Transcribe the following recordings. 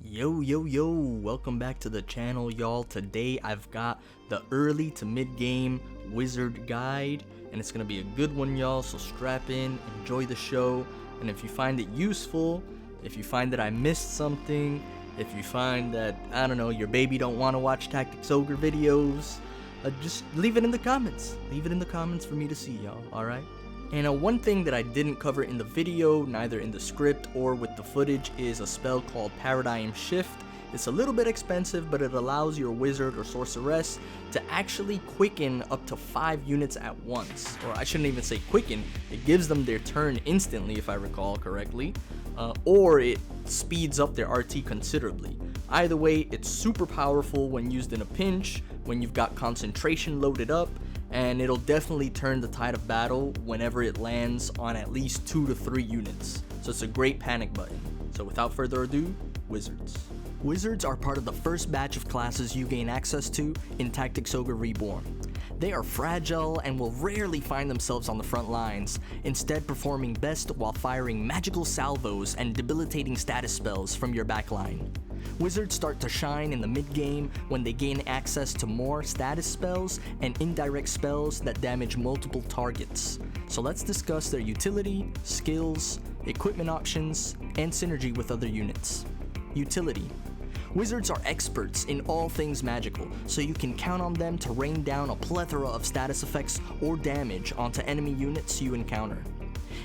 Yo, welcome back to the channel, y'all. Today I've got the early to mid game wizard guide, and it's gonna be a good one, y'all, so strap in, enjoy the show. And if you find it useful, if you find that I missed something, if you find that, I don't know, your baby don't want to watch Tactics Ogre videos, just leave it in the comments. Leave it in the comments for me to see, y'all, alright? And one thing that I didn't cover in the video, neither in the script or with the footage, is a spell called Paradigm Shift. It's a little bit expensive, but it allows your wizard or sorceress to actually quicken up to 5 units at once. Or I shouldn't even say quicken, it gives them their turn instantly if I recall correctly. Or it speeds up their RT considerably. Either way, it's super powerful when used in a pinch, when you've got concentration loaded up, and it'll definitely turn the tide of battle whenever it lands on at least 2 to 3 units. So it's a great panic button. So without further ado, wizards. Wizards are part of the first batch of classes you gain access to in Tactics Ogre Reborn. They are fragile and will rarely find themselves on the front lines, instead performing best while firing magical salvos and debilitating status spells from your backline. Wizards start to shine in the mid-game when they gain access to more status spells and indirect spells that damage multiple targets. So let's discuss their utility, skills, equipment options, and synergy with other units. Utility. Wizards are experts in all things magical, so you can count on them to rain down a plethora of status effects or damage onto enemy units you encounter.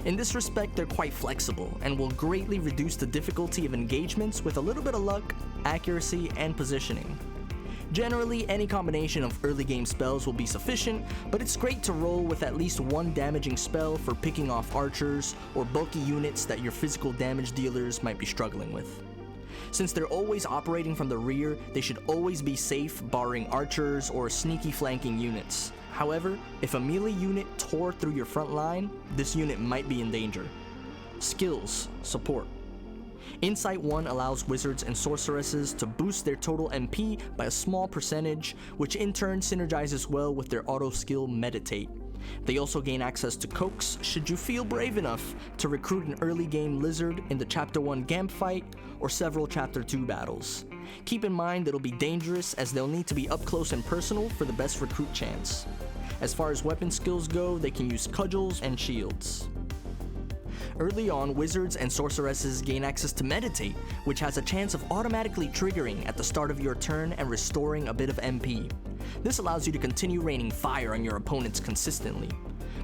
In this respect, they're quite flexible and will greatly reduce the difficulty of engagements with a little bit of luck, accuracy, and positioning. Generally, any combination of early game spells will be sufficient, but it's great to roll with at least one damaging spell for picking off archers or bulky units that your physical damage dealers might be struggling with. Since they're always operating from the rear, they should always be safe barring archers or sneaky flanking units. However, if a melee unit tore through your front line, this unit might be in danger. Skills. Support. Insight 1 allows wizards and sorceresses to boost their total MP by a small percentage, which in turn synergizes well with their auto skill Meditate. They also gain access to coax should you feel brave enough to recruit an early game lizard in the Chapter 1 Gamp fight or several Chapter 2 battles. Keep in mind it'll be dangerous as they'll need to be up close and personal for the best recruit chance. As far as weapon skills go, they can use cudgels and shields. Early on, wizards and sorceresses gain access to Meditate, which has a chance of automatically triggering at the start of your turn and restoring a bit of MP. This allows you to continue raining fire on your opponents consistently.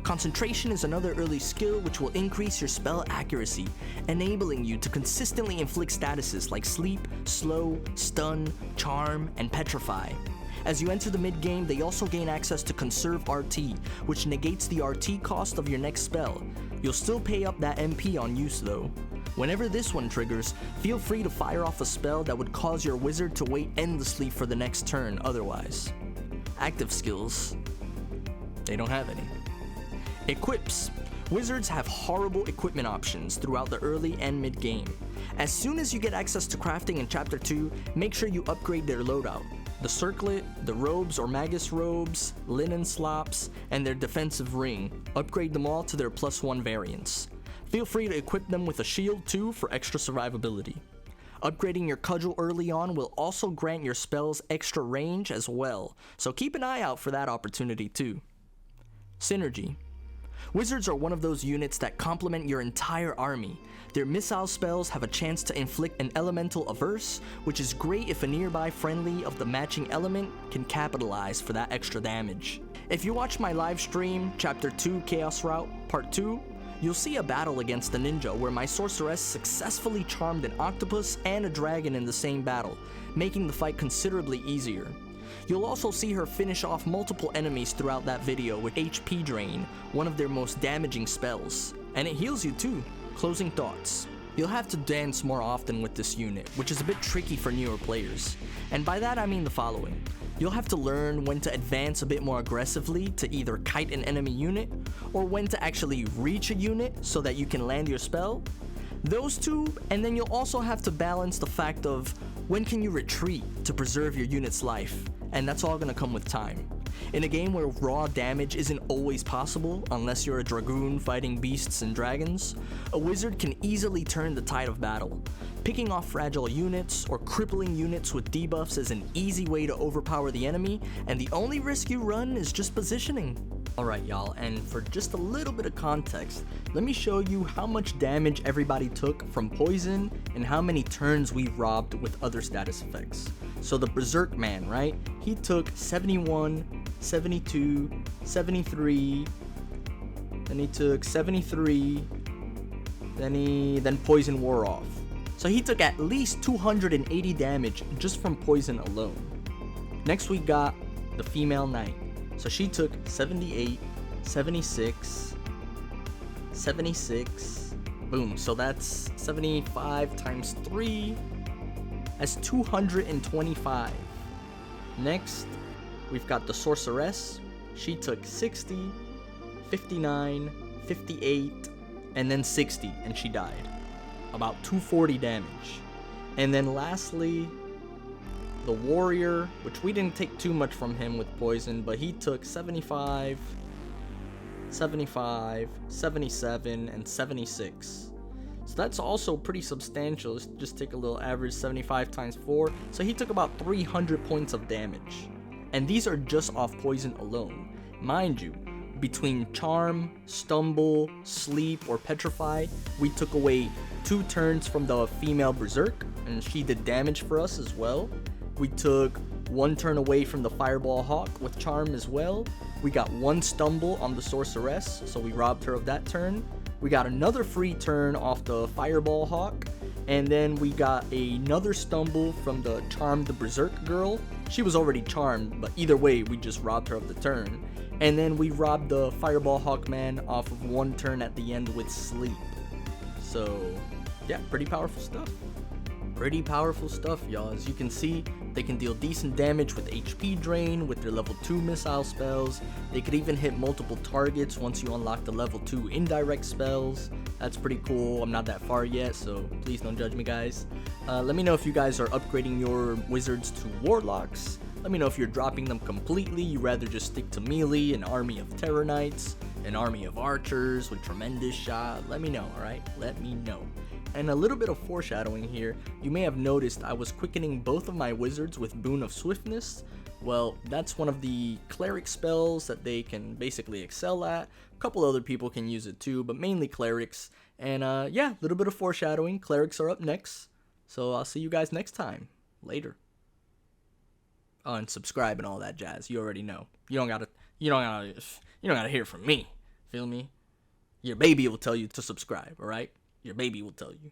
Concentration is another early skill which will increase your spell accuracy, enabling you to consistently inflict statuses like Sleep, Slow, Stun, Charm, and Petrify. As you enter the mid-game, they also gain access to Conserve RT, which negates the RT cost of your next spell. You'll still pay up that MP on use though. Whenever this one triggers, feel free to fire off a spell that would cause your wizard to wait endlessly for the next turn otherwise. Active skills. They don't have any. Equips. Wizards have horrible equipment options throughout the early and mid game. As soon as you get access to crafting in Chapter 2, make sure you upgrade their loadout. The circlet, the robes or magus robes, linen slops, and their defensive ring. Upgrade them all to their +1 variants. Feel free to equip them with a shield too for extra survivability. Upgrading your cudgel early on will also grant your spells extra range as well, so keep an eye out for that opportunity too. Synergy. Wizards are one of those units that complement your entire army. Their missile spells have a chance to inflict an elemental averse, which is great if a nearby friendly of the matching element can capitalize for that extra damage. If you watch my live stream, Chapter 2 Chaos Route Part 2, you'll see a battle against the ninja where my sorceress successfully charmed an octopus and a dragon in the same battle, making the fight considerably easier. You'll also see her finish off multiple enemies throughout that video with HP Drain, one of their most damaging spells. And it heals you too. Closing thoughts. You'll have to dance more often with this unit, which is a bit tricky for newer players. And by that I mean the following. You'll have to learn when to advance a bit more aggressively to either kite an enemy unit, or when to actually reach a unit so that you can land your spell. Those two, and then you'll also have to balance the fact of when can you retreat to preserve your unit's life, and that's all gonna come with time. In a game where raw damage isn't always possible, unless you're a dragoon fighting beasts and dragons, a wizard can easily turn the tide of battle. Picking off fragile units or crippling units with debuffs is an easy way to overpower the enemy, and the only risk you run is just positioning. Alright y'all, and for just a little bit of context, let me show you how much damage everybody took from poison and how many turns we robbed with other status effects. So the Berserk man, right? He took 71, 72, 73, then he took 73, then poison wore off. So he took at least 280 damage just from poison alone. Next we got the female knight. So she took 78, 76, 76, boom. So that's 75 times 3. That's 225. Next, we've got the sorceress. She took 60, 59, 58, and then 60, and she died. About 240 damage. And then lastly, the warrior, which we didn't take too much from him with poison, but he took 75, 75, 77, and 76. So that's also pretty substantial. Let's just take a little average, 75 times 4. So he took about 300 points of damage. And these are just off poison alone. Mind you, between charm, stumble, sleep, or petrify, we took away 2 turns from the female berserk, and she did damage for us as well. We took 1 turn away from the fireball hawk with charm as well. We got 1 stumble on the sorceress, so we robbed her of that turn. We got another free turn off the fireball hawk, and then we got another stumble from the charmed berserk girl. She was already charmed, but either way we just robbed her of the turn. And then we robbed the fireball hawk man off of 1 turn at the end with sleep. So yeah, pretty powerful stuff. Pretty powerful stuff, y'all. As you can see, they can deal decent damage with HP drain with their level 2 missile spells. They could even hit multiple targets once you unlock the level 2 indirect spells. That's pretty cool. I'm not that far yet, so please don't judge me, guys. Let me know if you guys are upgrading your wizards to warlocks. Let me know if you're dropping them completely. You rather just stick to melee, an army of terror knights, an army of archers with tremendous shot. Let me know, alright? Let me know. And a little bit of foreshadowing here, you may have noticed I was quickening both of my wizards with Boon of Swiftness. Well, that's one of the cleric spells that they can basically excel at. A couple other people can use it too, but mainly clerics. And yeah, a little bit of foreshadowing. Clerics are up next. So I'll see you guys next time. Later. Oh, and subscribe and all that jazz. You already know. You don't gotta hear from me. Feel me? Your baby will tell you to subscribe, alright? Your baby will tell you.